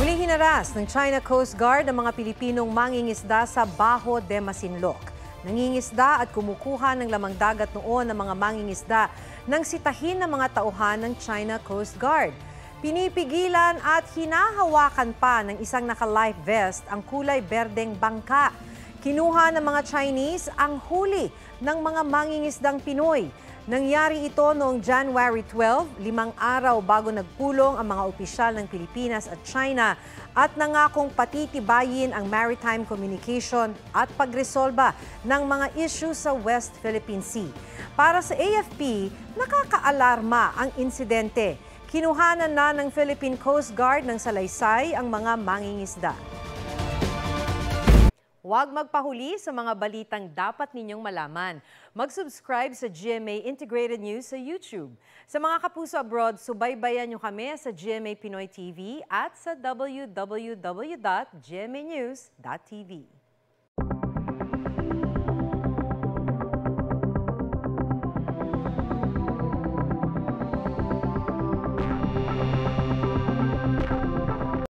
Muli hinaras ng China Coast Guard ang mga Pilipinong mangingisda sa Bajo de Masinloc. Nangingisda at kumukuha ng lamang dagat noon ang mga mangingisda nang sitahin ng mga tauhan ng China Coast Guard. Pinipigilan at hinahawakan pa ng isang naka-life vest ang kulay berdeng bangka. Kinuha ng mga Chinese ang huli ng mga mangingisdang Pinoy. Nangyari ito noong January 12, 5 araw bago nagpulong ang mga opisyal ng Pilipinas at China at nangakong patitibayin ang maritime communication at pagresolba ng mga issue sa West Philippine Sea. Para sa AFP, nakakaalarma ang insidente. Kinuhanan na ng Philippine Coast Guard ng salaysay ang mga mangingisda. Huwag magpahuli sa mga balitang dapat ninyong malaman. Mag-subscribe sa GMA Integrated News sa YouTube. Sa mga kapuso abroad, subaybayan nyo kami sa GMA Pinoy TV at sa www.gmanews.tv.